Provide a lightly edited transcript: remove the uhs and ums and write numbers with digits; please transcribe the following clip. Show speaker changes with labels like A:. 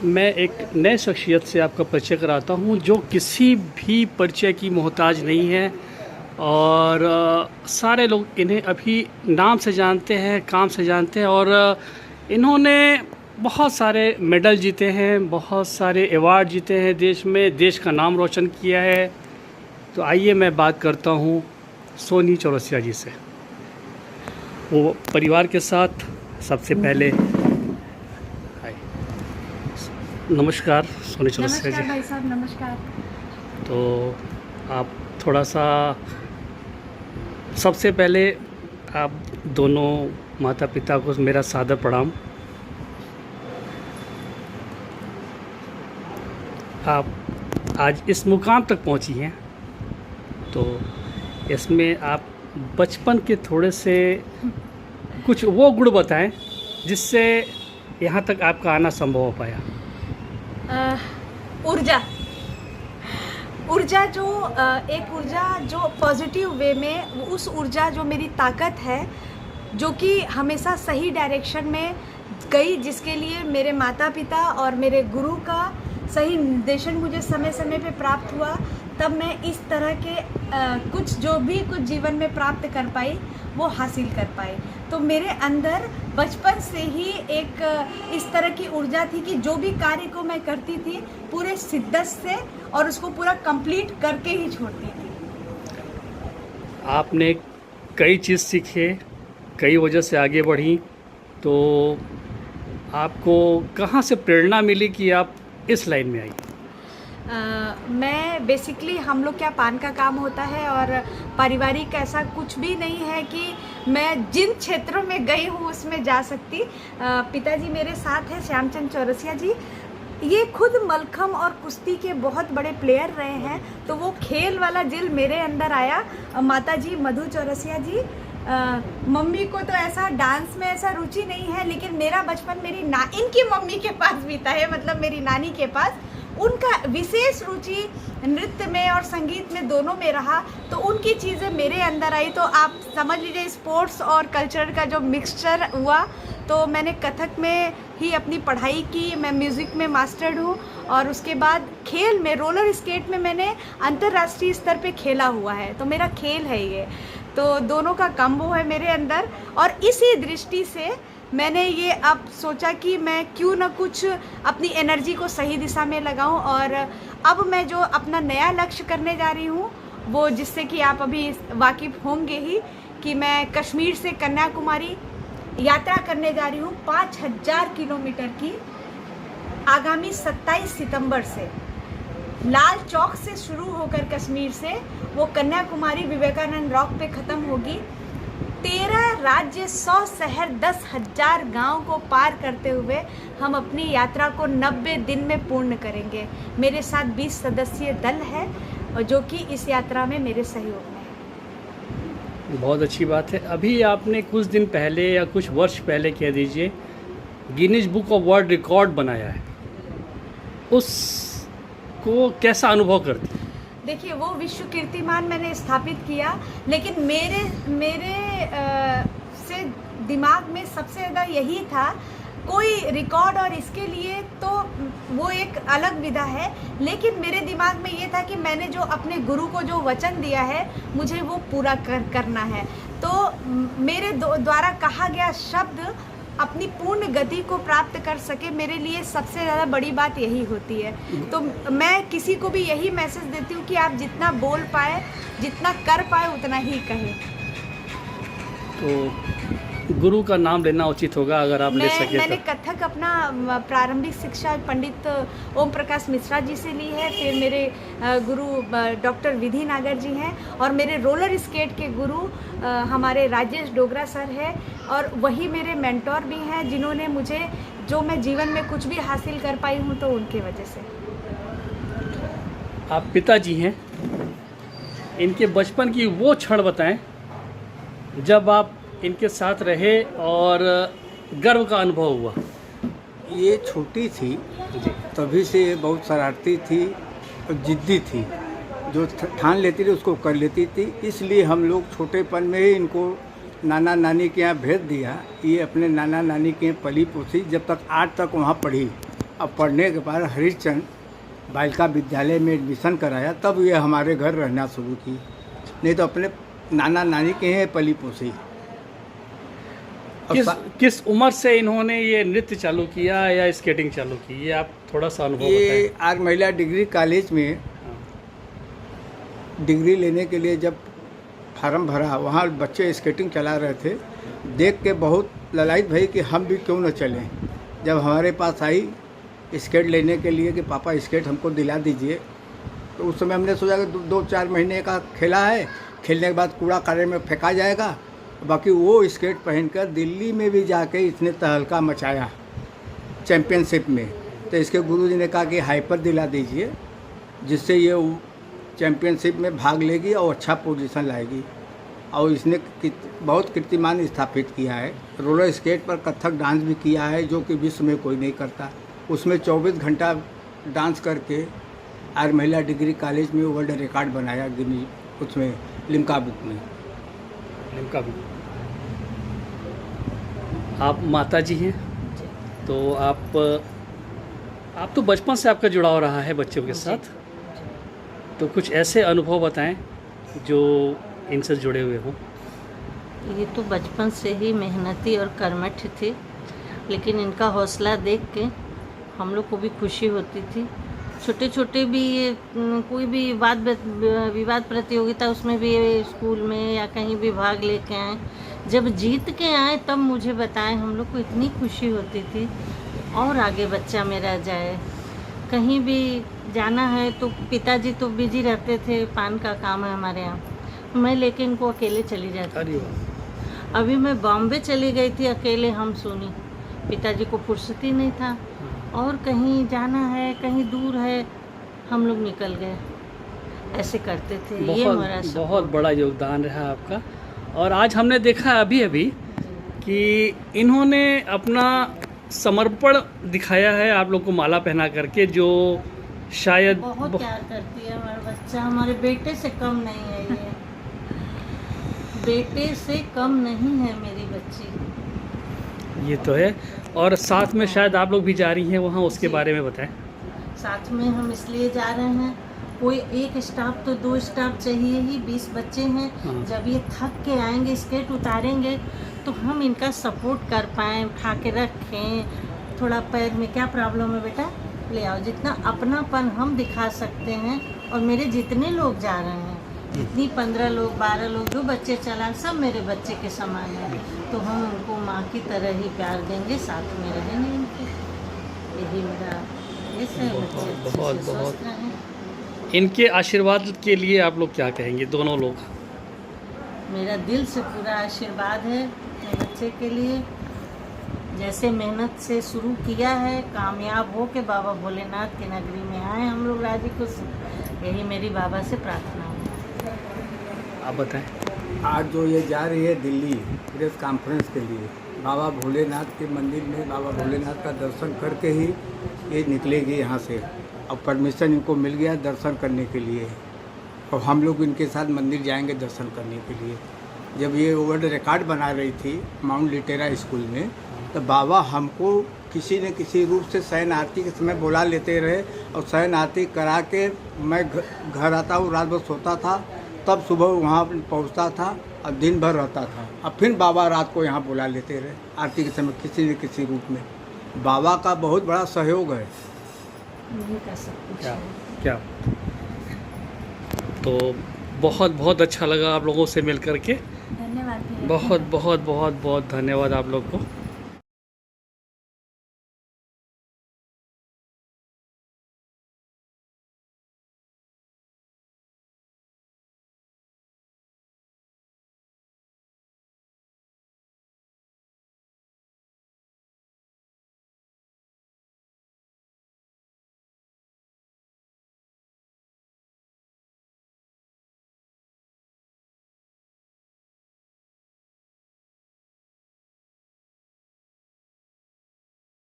A: मैं एक नए शख्सियत से आपका परिचय कराता हूँ जो किसी भी परिचय की मोहताज नहीं है और सारे लोग इन्हें अभी नाम से जानते हैं, काम से जानते हैं और इन्होंने बहुत सारे मेडल जीते हैं, बहुत सारे अवार्ड जीते हैं, देश में देश का नाम रोशन किया है। तो आइए मैं बात करता हूँ सोनी चौरसिया जी से। वो परिवार के साथ सबसे पहले नमस्कार सोनी चौरसिया जी।
B: नमस्कार भाई साहब, नमस्कार।
A: तो आप थोड़ा सा सबसे पहले आप दोनों माता पिता को मेरा सादर प्रणाम। आप आज इस मुकाम तक पहुंची हैं, तो इसमें आप बचपन के थोड़े से कुछ वो गुण बताएं जिससे यहाँ तक आपका आना संभव हो पाया।
B: ऊर्जा जो एक ऊर्जा जो पॉजिटिव वे में, उस ऊर्जा जो मेरी ताकत है, जो कि हमेशा सही डायरेक्शन में गई, जिसके लिए मेरे माता पिता और मेरे गुरु का सही निर्देशन मुझे समय समय पे प्राप्त हुआ, तब मैं इस तरह के कुछ जीवन में प्राप्त कर पाई, वो हासिल कर पाई। तो मेरे अंदर बचपन से ही एक इस तरह की ऊर्जा थी कि जो भी कार्य को मैं करती थी पूरे शिद्दत से और उसको पूरा कंप्लीट करके ही छोड़ती थी।
A: आपने कई चीज़ सीखे, कई वजह से आगे बढ़ी, तो आपको कहाँ से प्रेरणा मिली कि आप इस लाइन में आई?
B: मैं बेसिकली, हम लोग क्या पान का काम होता है और पारिवारिक ऐसा कुछ भी नहीं है कि मैं जिन क्षेत्रों में गई हूँ उसमें जा सकती। पिताजी मेरे साथ हैं, श्यामचंद चौरसिया जी। ये खुद मलखम और कुश्ती के बहुत बड़े प्लेयर रहे हैं, तो वो खेल वाला दिल मेरे अंदर आया। माताजी मधु चौरसिया जी, मम्मी को तो ऐसा डांस में ऐसा रुचि नहीं है, लेकिन मेरा बचपन मेरी इनकी मम्मी के पास बीता है, मतलब मेरी नानी के पास। उनका विशेष रुचि नृत्य में और संगीत में दोनों में रहा, तो उनकी चीज़ें मेरे अंदर आई। तो आप समझ लीजिए स्पोर्ट्स और कल्चर का जो मिक्सचर हुआ। तो मैंने कथक में ही अपनी पढ़ाई की, मैं म्यूज़िक में मास्टर्ड हूँ, और उसके बाद खेल में रोलर स्केट में मैंने अंतर्राष्ट्रीय स्तर पे खेला हुआ है, तो मेरा खेल है ये। तो दोनों का कम्बो है मेरे अंदर, और इसी दृष्टि से मैंने ये अब सोचा कि मैं क्यों ना कुछ अपनी एनर्जी को सही दिशा में लगाऊं। और अब मैं जो अपना नया लक्ष्य करने जा रही हूँ, वो जिससे कि आप अभी वाकिफ़ होंगे ही, कि मैं कश्मीर से कन्याकुमारी यात्रा करने जा रही हूँ 5000 किलोमीटर की। आगामी 27 सितंबर से लाल चौक से शुरू होकर कश्मीर से वो कन्याकुमारी विवेकानंद रॉक पे ख़त्म होगी। 13 राज्य, 100 शहर, 10,000 गाँव को पार करते हुए हम अपनी यात्रा को 90 दिन में पूर्ण करेंगे। मेरे साथ 20 सदस्यीय दल है, और जो कि इस यात्रा में मेरे सहयोग में है।
A: बहुत अच्छी बात है। अभी आपने कुछ दिन पहले या कुछ वर्ष पहले कह दीजिए Guinness book of world record बनाया है, उसको कैसा अनुभव करती?
B: देखिए, वो विश्व कीर्तिमान मैंने स्थापित किया, लेकिन मेरे से दिमाग में सबसे ज़्यादा यही था, कोई रिकॉर्ड और इसके लिए तो वो एक अलग विधा है, लेकिन मेरे दिमाग में ये था कि मैंने जो अपने गुरु को जो वचन दिया है, मुझे वो पूरा करना है। तो मेरे द्वारा कहा गया शब्द अपनी पूर्ण गति को प्राप्त कर सके, मेरे लिए सबसे ज़्यादा बड़ी बात यही होती है। तो मैं किसी को भी यही मैसेज देती हूँ कि आप जितना बोल पाए, जितना कर पाए, उतना ही कहें।
A: तो गुरु का नाम लेना उचित होगा अगर आप ले सके।
B: मैंने कथक अपना प्रारंभिक शिक्षा पंडित ओम प्रकाश मिश्रा जी से ली है, फिर मेरे गुरु डॉक्टर विधि नागर जी हैं, और मेरे रोलर स्केट के गुरु हमारे राजेश डोगरा सर है, और वही मेरे मेंटोर भी हैं, जिन्होंने मुझे, जो मैं जीवन में कुछ भी हासिल कर पाई हूँ तो उनके वजह से।
A: आप पिताजी हैं, इनके बचपन की वो क्षण बताएं जब आप इनके साथ रहे और गर्व का अनुभव हुआ।
C: ये छोटी थी तभी से बहुत शरारती थी और ज़िद्दी थी, जो ठान लेती थी उसको कर लेती थी। इसलिए हम लोग छोटेपन में ही इनको नाना नानी के यहाँ भेज दिया। ये अपने नाना नानी के यहाँ पली पोसी, जब तक 8 तक वहाँ पढ़ी। अब पढ़ने के बाद हरिश्चंद बालिका विद्यालय में एडमिशन कराया, तब ये हमारे घर रहना शुरू की। नहीं तो अपने नाना नानी के हैं पली पोसी।
A: किस उम्र से इन्होंने ये नृत्य चालू किया या स्केटिंग चालू की, ये आप थोड़ा सा अनुभव बताएं।
C: ये आर महिला डिग्री कॉलेज में डिग्री लेने के लिए जब फार्म भरा, वहाँ बच्चे स्केटिंग चला रहे थे, देख के बहुत ललायत भई कि हम भी क्यों न चलें। जब हमारे पास आई स्केट लेने के लिए कि पापा स्केट हमको दिला दीजिए, तो उस समय हमने सोचा कि 2-4 महीने का खेला है, खेलने के बाद कूड़ा कचरे में फेंका जाएगा। बाकी वो स्केट पहनकर दिल्ली में भी जाके इसने तहलका मचाया चैम्पियनशिप में। तो इसके गुरुजी ने कहा कि हाइपर दिला दीजिए, जिससे ये चैम्पियनशिप में भाग लेगी और अच्छा पोजीशन लाएगी। और इसने बहुत कीर्तिमान स्थापित किया है। रोलर स्केट पर कथक डांस भी किया है, जो कि विश्व में कोई नहीं करता। उसमें 24 घंटा डांस करके आर महिला डिग्री कॉलेज में वर्ल्ड रिकॉर्ड बनाया, गिनी उसमें लिम्का बुक में।
A: Limca book. आप माता जी हैं, तो आप तो बचपन से आपका जुड़ाव रहा है बच्चों के साथ, तो कुछ ऐसे अनुभव बताएं जो इनसे जुड़े हुए हों।
D: ये तो बचपन से ही मेहनती और कर्मठ थे, लेकिन इनका हौसला देख के हम लोग को भी खुशी होती थी। छोटे छोटे भी कोई भी विवाद प्रतियोगिता उसमें भी स्कूल में या कहीं भी भाग लेके आए, जब जीत के आए तब मुझे बताएं, हम लोग को इतनी खुशी होती थी और आगे बच्चा मेरा जाए। कहीं भी जाना है तो पिताजी तो बिजी रहते थे, पान का काम है हमारे यहाँ, मैं लेके इनको अकेले चली जाती थी। अभी मैं बॉम्बे चली गई थी अकेले, हम सोनी, पिताजी को फुर्सत ही नहीं था, और कहीं जाना है कहीं दूर है, हम लोग निकल गए, ऐसे करते थे। ये हमारा
A: बहुत बड़ा योगदान रहा आपका। और आज हमने देखा अभी कि इन्होंने अपना समर्पण दिखाया है आप लोग को माला पहना करके, जो शायद
D: बहुत प्यार करती है हमारा बच्चा, हमारे बेटे से कम नहीं है ये। बेटे से कम नहीं है मेरी बच्ची।
A: ये तो है। और साथ में शायद आप लोग भी जा रही हैं वहाँ, उसके बारे में बताएं।
D: साथ में हम इसलिए जा रहे हैं, कोई एक स्टाफ तो 2 स्टाफ चाहिए ही, 20 बच्चे हैं। जब ये थक के आएंगे, स्केट उतारेंगे, तो हम इनका सपोर्ट कर पाएँ, उठा के रखें। थोड़ा पैर में क्या प्रॉब्लम है बेटा, ले आओ, जितना अपनापन हम दिखा सकते हैं। और मेरे जितने लोग जा रहे हैं, जितनी 15 लोग 12 लोग जो बच्चे चला, सब मेरे बच्चे के समान है, तो हम उनको माँ की तरह ही प्यार देंगे, साथ में रहेंगे इनके। यही मेरा
A: बहुत इनके आशीर्वाद के लिए आप लोग क्या कहेंगे, दोनों लोग?
D: मेरा दिल से पूरा आशीर्वाद है अपने बच्चे के लिए। जैसे मेहनत से शुरू किया है, कामयाब हो के बाबा भोलेनाथ की नगरी में आए हम लोग राजी खुश, यही मेरी बाबा से प्रार्थना है।
A: आप बताएं।
C: आज जो ये जा रही है दिल्ली प्रेस कॉन्फ्रेंस के लिए, बाबा भोलेनाथ के मंदिर में बाबा भोलेनाथ का दर्शन करके ही ये निकलेगी यहाँ से। और परमिशन इनको मिल गया दर्शन करने के लिए, और हम लोग इनके साथ मंदिर जाएंगे दर्शन करने के लिए। जब ये वर्ल्ड रिकॉर्ड बना रही थी माउंट लिटेरा स्कूल में, तो बाबा हमको किसी न किसी रूप से शयन आरती के समय बुला लेते रहे, और शयन आरती करा के मैं घर आता हूँ, रात भर सोता था, तब सुबह वहाँ पहुँचता था और दिन भर रहता था। अब फिर बाबा रात को यहाँ बुला लेते रहे आरती के समय किसी न किसी रूप में। बाबा का बहुत बड़ा सहयोग है।
A: क्या तो बहुत अच्छा लगा आप लोगों से मिल करके।
B: धन्यवाद।
A: बहुत धन्यवाद आप लोग को।